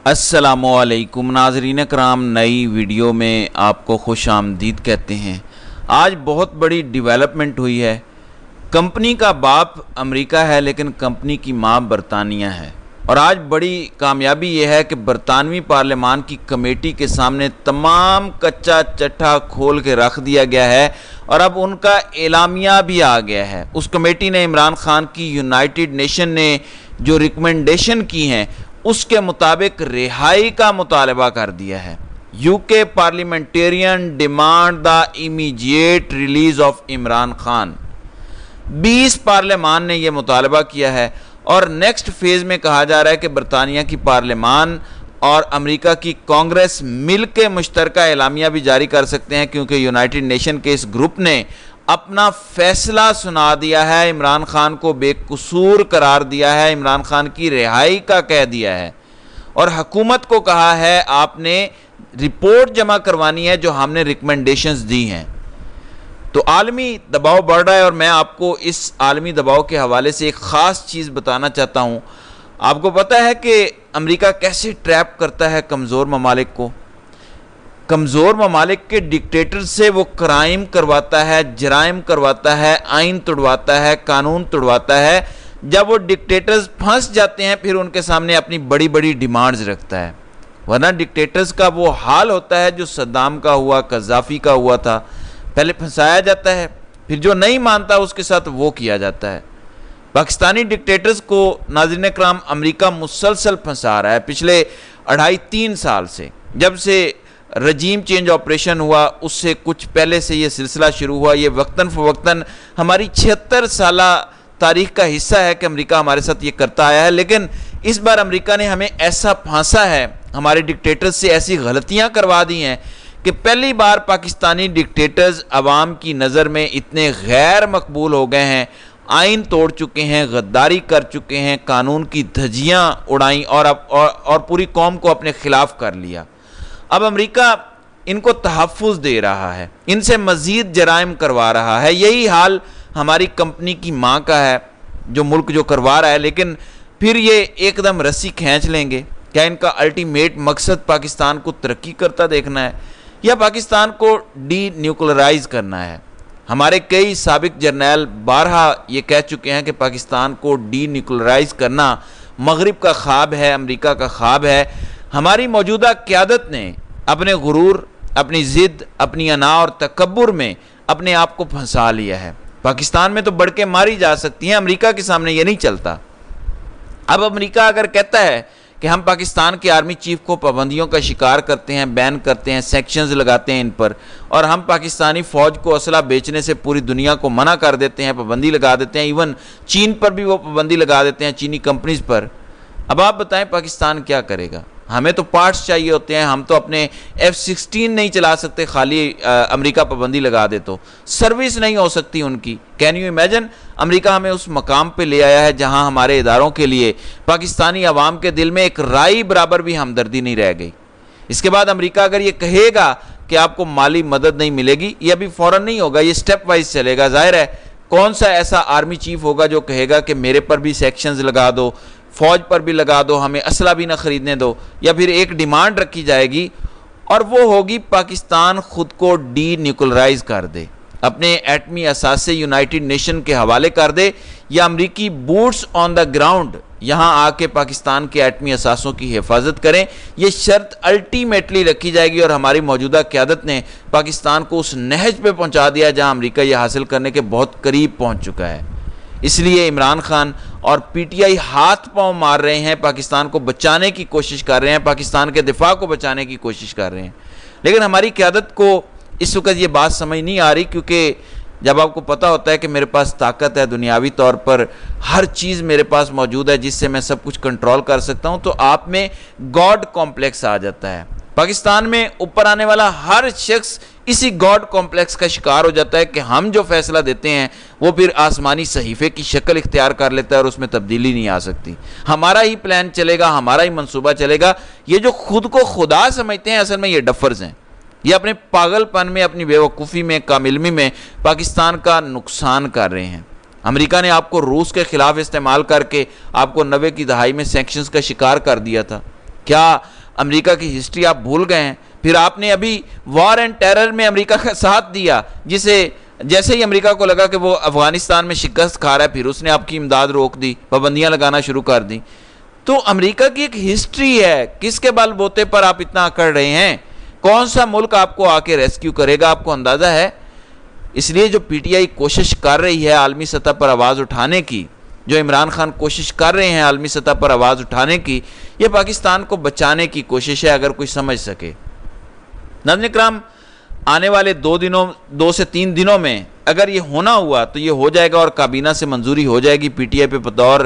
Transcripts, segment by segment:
السلام علیکم ناظرین کرام، نئی ویڈیو میں آپ کو خوش آمدید کہتے ہیں۔ آج بہت بڑی ڈیولپمنٹ ہوئی ہے۔ کمپنی کا باپ امریکہ ہے لیکن کمپنی کی ماں برطانیہ ہے، اور آج بڑی کامیابی یہ ہے کہ برطانوی پارلیمان کی کمیٹی کے سامنے تمام کچا چٹھا کھول کے رکھ دیا گیا ہے، اور اب ان کا اعلامیہ بھی آ گیا ہے۔ اس کمیٹی نے عمران خان کی یونائٹڈ نیشن نے جو ریکمنڈیشن کی ہیں اس کے مطابق رہائی کا مطالبہ کر دیا ہے۔ یو کے parliamentarian demand the immediate release of Imran Khan. 20 پارلیمان نے یہ مطالبہ کیا ہے، اور نیکسٹ فیز میں کہا جا رہا ہے کہ برطانیہ کی پارلیمان اور امریکہ کی کانگریس مل کے مشترکہ اعلامیہ بھی جاری کر سکتے ہیں، کیونکہ یونائٹڈ نیشن کے اس گروپ نے اپنا فیصلہ سنا دیا ہے، عمران خان کو بے قصور قرار دیا ہے، عمران خان کی رہائی کا کہہ دیا ہے، اور حکومت کو کہا ہے آپ نے رپورٹ جمع کروانی ہے جو ہم نے ریکمنڈیشنز دی ہیں۔ تو عالمی دباؤ بڑھ رہا ہے، اور میں آپ کو اس عالمی دباؤ کے حوالے سے ایک خاص چیز بتانا چاہتا ہوں۔ آپ کو پتہ ہے کہ امریکہ کیسے ٹریپ کرتا ہے کمزور ممالک کو؟ کمزور ممالک کے ڈکٹیٹر سے وہ کرائم کرواتا ہے، جرائم کرواتا ہے، آئین توڑواتا ہے، قانون توڑواتا ہے۔ جب وہ ڈکٹیٹرز پھنس جاتے ہیں پھر ان کے سامنے اپنی بڑی بڑی ڈیمانڈز رکھتا ہے، ورنہ ڈکٹیٹرز کا وہ حال ہوتا ہے جو صدام کا ہوا، قذافی کا ہوا تھا۔ پہلے پھنسایا جاتا ہے، پھر جو نہیں مانتا اس کے ساتھ وہ کیا جاتا ہے۔ پاکستانی ڈکٹیٹرز کو ناظرین کرام امریکہ مسلسل پھنسا رہا ہے پچھلے 2.5-3 سال سے۔ جب سے رجیم چینج آپریشن ہوا اس سے کچھ پہلے سے یہ سلسلہ شروع ہوا۔ یہ وقتاً فوقتاً ہماری 76 سالہ تاریخ کا حصہ ہے کہ امریکہ ہمارے ساتھ یہ کرتا آیا ہے، لیکن اس بار امریکہ نے ہمیں ایسا پھانسا ہے، ہمارے ڈکٹیٹرز سے ایسی غلطیاں کروا دی ہیں کہ پہلی بار پاکستانی ڈکٹیٹرز عوام کی نظر میں اتنے غیر مقبول ہو گئے ہیں، آئین توڑ چکے ہیں، غداری کر چکے ہیں، قانون کی دھجیاں اڑائیں اور پوری قوم کو اپنے خلاف کر لیا۔ اب امریکہ ان کو تحفظ دے رہا ہے، ان سے مزید جرائم کروا رہا ہے۔ یہی حال ہماری کمپنی کی ماں کا ہے جو ملک جو کروا رہا ہے، لیکن پھر یہ ایک دم رسی کھینچ لیں گے۔ کیا ان کا الٹیمیٹ مقصد پاکستان کو ترقی کرتا دیکھنا ہے یا پاکستان کو ڈی نیوکلرائز کرنا ہے؟ ہمارے کئی سابق جرنیل بارہا یہ کہہ چکے ہیں کہ پاکستان کو ڈی نیوکلرائز کرنا مغرب کا خواب ہے، امریکہ کا خواب ہے۔ ہماری موجودہ قیادت نے اپنے غرور، اپنی ضد، اپنی انا اور تکبر میں اپنے آپ کو پھنسا لیا ہے۔ پاکستان میں تو بڑھ کے ماری جا سکتی ہیں، امریکہ کے سامنے یہ نہیں چلتا۔ اب امریکہ اگر کہتا ہے کہ ہم پاکستان کے آرمی چیف کو پابندیوں کا شکار کرتے ہیں، بین کرتے ہیں، سیکشنز لگاتے ہیں ان پر، اور ہم پاکستانی فوج کو اسلحہ بیچنے سے پوری دنیا کو منع کر دیتے ہیں، پابندی لگا دیتے ہیں، ایون چین پر بھی وہ پابندی لگا دیتے ہیں، چینی کمپنیز پر۔ اب آپ بتائیں پاکستان کیا کرے گا؟ ہمیں تو پارٹس چاہیے ہوتے ہیں، ہم تو اپنے F-16 نہیں چلا سکتے خالی امریکہ پابندی لگا دے تو، سروس نہیں ہو سکتی ان کی۔ Can you imagine? امریکہ ہمیں اس مقام پہ لے آیا ہے جہاں ہمارے اداروں کے لیے پاکستانی عوام کے دل میں ایک رائی برابر بھی ہمدردی نہیں رہ گئی۔ اس کے بعد امریکہ اگر یہ کہے گا کہ آپ کو مالی مدد نہیں ملے گی، یہ ابھی فوراً نہیں ہوگا، یہ سٹیپ وائز چلے گا۔ ظاہر ہے کون سا ایسا آرمی چیف ہوگا جو کہے گا کہ میرے پر بھی سیکشنز لگا دو، فوج پر بھی لگا دو، ہمیں اسلحہ بھی نہ خریدنے دو، یا پھر ایک ڈیمانڈ رکھی جائے گی اور وہ ہوگی پاکستان خود کو ڈی نیوکلرائز کر دے، اپنے ایٹمی اثاثے یونائٹڈ نیشن کے حوالے کر دے، یا امریکی بوٹس آن دا گراؤنڈ یہاں آ کے پاکستان کے ایٹمی اثاثوں کی حفاظت کریں۔ یہ شرط الٹیمیٹلی رکھی جائے گی، اور ہماری موجودہ قیادت نے پاکستان کو اس نہج پہ پہنچا دیا جہاں امریکہ یہ حاصل کرنے کے بہت قریب پہنچ چکا ہے۔ اس لیے عمران خان اور پی ٹی آئی ہاتھ پاؤں مار رہے ہیں، پاکستان کو بچانے کی کوشش کر رہے ہیں، پاکستان کے دفاع کو بچانے کی کوشش کر رہے ہیں، لیکن ہماری قیادت کو اس وقت یہ بات سمجھ نہیں آ رہی، کیونکہ جب آپ کو پتہ ہوتا ہے کہ میرے پاس طاقت ہے، دنیاوی طور پر ہر چیز میرے پاس موجود ہے جس سے میں سب کچھ کنٹرول کر سکتا ہوں، تو آپ میں گاڈ کمپلیکس آ جاتا ہے۔ پاکستان میں اوپر آنے والا ہر شخص اسی گاڈ کمپلیکس کا شکار ہو جاتا ہے کہ ہم جو فیصلہ دیتے ہیں وہ پھر آسمانی صحیفے کی شکل اختیار کر لیتا ہے اور اس میں تبدیلی نہیں آ سکتی۔ ہمارا ہی پلان چلے گا، ہمارا ہی منصوبہ چلے گا۔ یہ جو خود کو خدا سمجھتے ہیں اصل میں یہ ڈفرز ہیں، یہ اپنے پاگل پن میں، اپنی بیوقوفی میں، کم علمی میں پاکستان کا نقصان کر رہے ہیں۔ امریکہ نے آپ کو روس کے خلاف استعمال کر کے آپ کو 90 کی دہائی میں سینکشنز کا شکار کر دیا تھا۔ کیا امریکہ کی ہسٹری آپ بھول گئے ہیں؟ پھر آپ نے ابھی وار اینڈ ٹیرر میں امریکہ کا ساتھ دیا، جیسے ہی امریکہ کو لگا کہ وہ افغانستان میں شکست کھا رہا ہے، پھر اس نے آپ کی امداد روک دی، پابندیاں لگانا شروع کر دی۔ تو امریکہ کی ایک ہسٹری ہے، کس کے بل بوتے پر آپ اتنا اکڑ رہے ہیں؟ کون سا ملک آپ کو آ کے ریسکیو کرے گا؟ آپ کو اندازہ ہے؟ اس لیے جو پی ٹی آئی کوشش کر رہی ہے عالمی سطح پر آواز اٹھانے کی، جو عمران خان کوشش کر رہے ہیں عالمی سطح پر آواز اٹھانے کی، یہ پاکستان کو بچانے کی کوشش ہے، اگر کوئی سمجھ سکے۔ ناظرین کرام، آنے والے 2 سے 3 دنوں میں اگر یہ ہونا ہوا تو یہ ہو جائے گا اور کابینہ سے منظوری ہو جائے گی پی ٹی آئی پہ بطور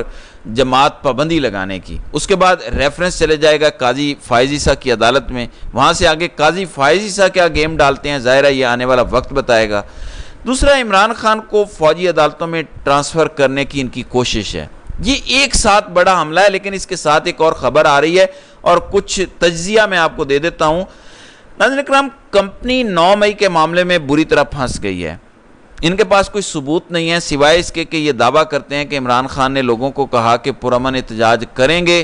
جماعت پابندی لگانے کی۔ اس کے بعد ریفرنس چلے جائے گا قاضی فائز عیسیٰ کی عدالت میں، وہاں سے آگے قاضی فائز عیسیٰ کیا گیم ڈالتے ہیں ظاہر ہے یہ آنے والا وقت بتائے گا۔ دوسرا، عمران خان کو فوجی عدالتوں میں ٹرانسفر کرنے کی ان کی کوشش ہے۔ یہ ایک ساتھ بڑا حملہ ہے، لیکن اس کے ساتھ ایک اور خبر آ رہی ہے اور کچھ تجزیہ میں آپ کو دے دیتا ہوں۔ ناظرین اکرام، کمپنی 9 مئی کے معاملے میں بری طرح پھنس گئی ہے۔ ان کے پاس کوئی ثبوت نہیں ہے سوائے اس کے کہ یہ دعویٰ کرتے ہیں کہ عمران خان نے لوگوں کو کہا کہ پرامن احتجاج کریں گے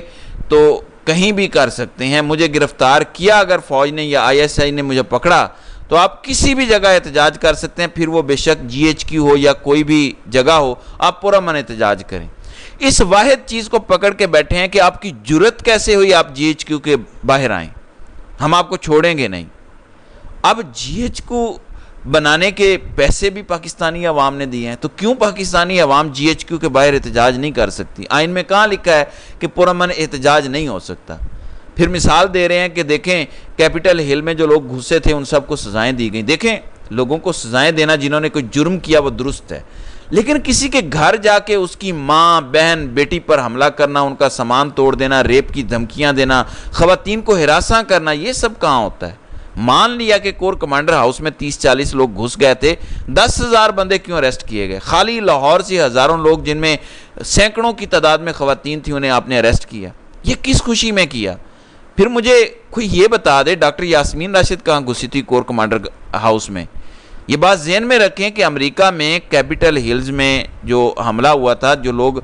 تو کہیں بھی کر سکتے ہیں، مجھے گرفتار کیا اگر فوج نے یا آئی ایس آئی نے مجھے پکڑا تو آپ کسی بھی جگہ احتجاج کر سکتے ہیں، پھر وہ بے شک جی ایچ کیو ہو یا کوئی بھی جگہ ہو، آپ پرامن احتجاج کریں۔ اس واحد چیز کو پکڑ کے بیٹھے ہیں کہ آپ کی جرت کیسے ہوئی آپ جی ایچ کیو کے باہر آئیں، ہم آپ کو چھوڑیں گے نہیں۔ اب جی ایچ کیو بنانے کے پیسے بھی پاکستانی عوام نے دیے ہیں، تو کیوں پاکستانی عوام جی ایچ کیو کے باہر احتجاج نہیں کر سکتی؟ آئین میں کہاں لکھا ہے کہ پرامن احتجاج نہیں ہو سکتا؟ پھر مثال دے رہے ہیں کہ دیکھیں کیپٹل ہل میں جو لوگ گھسے تھے ان سب کو سزائیں دی گئیں۔ دیکھیں، لوگوں کو سزائیں دینا جنہوں نے کوئی جرم کیا وہ درست ہے، لیکن کسی کے گھر جا کے اس کی ماں، بہن، بیٹی پر حملہ کرنا، ان کا سامان توڑ دینا، ریپ کی دھمکیاں دینا، خواتین کو ہراساں کرنا، یہ سب کہاں ہوتا ہے؟ مان لیا کہ کور کمانڈر ہاؤس میں 30-40 لوگ گھس گئے تھے، 10,000 بندے کیوں اریسٹ کیے گئے؟ خالی لاہور سے ہزاروں لوگ جن میں سینکڑوں کی تعداد میں خواتین تھیں انہیں آپ نے اریسٹ کیا، یہ کس خوشی میں کیا؟ پھر مجھے کوئی یہ بتا دے ڈاکٹر یاسمین راشد کہاں گھسی تھی کور کمانڈر ہاؤس میں؟ یہ بات ذہن میں رکھیں کہ امریکہ میں کیپٹل ہلز میں جو حملہ ہوا تھا، جو لوگ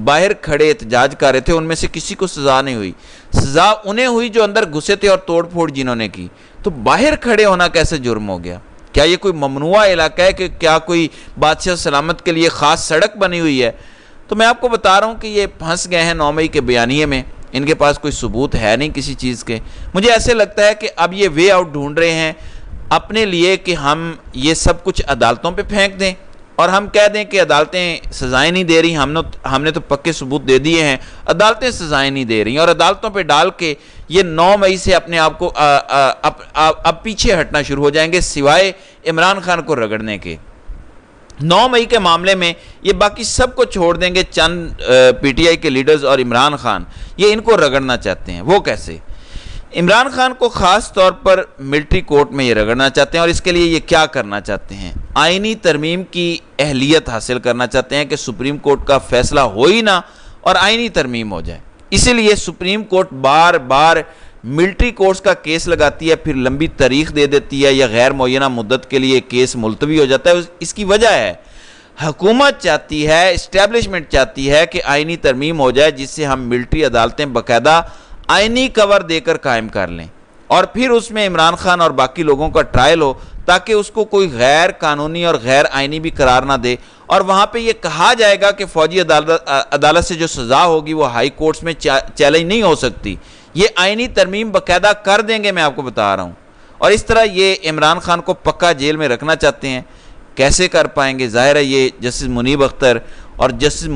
باہر کھڑے احتجاج کر رہے تھے ان میں سے کسی کو سزا نہیں ہوئی، سزا انہیں ہوئی جو اندر گھسے تھے اور توڑ پھوڑ جنہوں نے کی۔ تو باہر کھڑے ہونا کیسے جرم ہو گیا؟ کیا یہ کوئی ممنوعہ علاقہ ہے کہ کیا کوئی بادشاہ سلامت کے لیے خاص سڑک بنی ہوئی ہے؟ تو میں آپ کو بتا رہا ہوں کہ یہ پھنس گئے ہیں 9 مئی کے بیانیے میں، ان کے پاس کوئی ثبوت ہے نہیں کسی چیز کے۔ مجھے ایسے لگتا ہے کہ اب یہ وے آؤٹ ڈھونڈ رہے ہیں اپنے لیے کہ ہم یہ سب کچھ عدالتوں پہ پھینک دیں اور ہم کہہ دیں کہ عدالتیں سزائیں نہیں دے رہی، ہم نے تو پکے ثبوت دے دیے ہیں، عدالتیں سزائیں نہیں دے رہی، اور عدالتوں پہ ڈال کے یہ 9 مئی سے اپنے آپ کو اب پیچھے ہٹنا شروع ہو جائیں گے سوائے عمران خان کو رگڑنے کے۔ 9 مئی کے معاملے میں یہ باقی سب کو چھوڑ دیں گے، چند پی ٹی آئی کے لیڈرز اور عمران خان یہ ان کو رگڑنا چاہتے ہیں۔ وہ کیسے؟ عمران خان کو خاص طور پر ملٹری کورٹ میں یہ رگڑنا چاہتے ہیں، اور اس کے لیے یہ کیا کرنا چاہتے ہیں؟ آئینی ترمیم کی اہلیت حاصل کرنا چاہتے ہیں کہ سپریم کورٹ کا فیصلہ ہو ہی نہ اور آئینی ترمیم ہو جائے۔ اسی لیے سپریم کورٹ بار بار ملٹری کورٹس کا کیس لگاتی ہے، پھر لمبی تاریخ دے دیتی ہے یا غیر معینہ مدت کے لیے کیس ملتوی ہو جاتا ہے۔ اس کی وجہ ہے حکومت چاہتی ہے، اسٹیبلشمنٹ چاہتی ہے کہ آئینی ترمیم ہو جائے جس سے ہم ملٹری عدالتیں باقاعدہ آئینی کور دے کر قائم کر لیں، اور پھر اس میں عمران خان اور باقی لوگوں کا ٹرائل ہو تاکہ اس کو کوئی غیر قانونی اور غیر آئینی بھی قرار نہ دے، اور وہاں پہ یہ کہا جائے گا کہ فوجی عدالت سے جو سزا ہوگی وہ ہائی کورٹس میں چیلنج نہیں ہو سکتی۔ یہ آئینی ترمیم باقاعدہ کر دیں گے، میں آپ کو بتا رہا ہوں، اور اس طرح یہ عمران خان کو پکا جیل میں رکھنا چاہتے ہیں۔ کیسے کر پائیں گے؟ ظاہر ہے یہ جسٹس منیب اختر اور جسٹس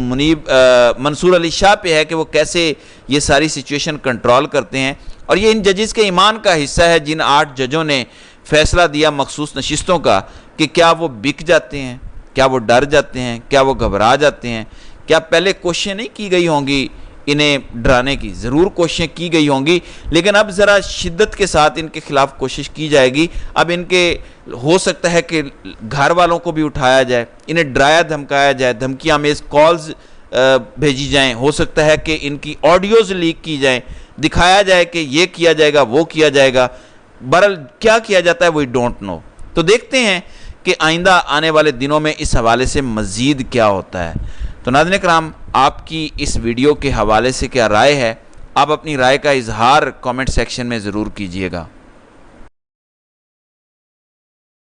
منصور علی شاہ پہ ہے کہ وہ کیسے یہ ساری سچویشن کنٹرول کرتے ہیں، اور یہ ان ججز کے ایمان کا حصہ ہے جن 8 ججوں نے فیصلہ دیا مخصوص نشستوں کا کہ کیا وہ بک جاتے ہیں، کیا وہ ڈر جاتے ہیں، کیا وہ گھبرا جاتے ہیں، کیا پہلے کوششیں نہیں کی گئی ہوں گی انہیں ڈرانے کی؟ ضرور کوششیں کی گئی ہوں گی، لیکن اب ذرا شدت کے ساتھ ان کے خلاف کوشش کی جائے گی۔ اب ان کے ہو سکتا ہے کہ گھر والوں کو بھی اٹھایا جائے، انہیں ڈرایا دھمکایا جائے، دھمکیاں آمیز کالز بھیجی جائیں، ہو سکتا ہے کہ ان کی آڈیوز لیک کی جائیں، دکھایا جائے کہ یہ کیا جائے گا، وہ کیا جائے گا، بہرحال کیا کیا جاتا ہے وی ڈونٹ نو۔ تو دیکھتے ہیں کہ آئندہ آنے والے دنوں میں اس حوالے سے مزید کیا ہوتا ہے۔ تو ناظرین کرام، آپ کی اس ویڈیو کے حوالے سے کیا رائے ہے؟ آپ اپنی رائے کا اظہار کامنٹ سیکشن میں ضرور کیجئے گا۔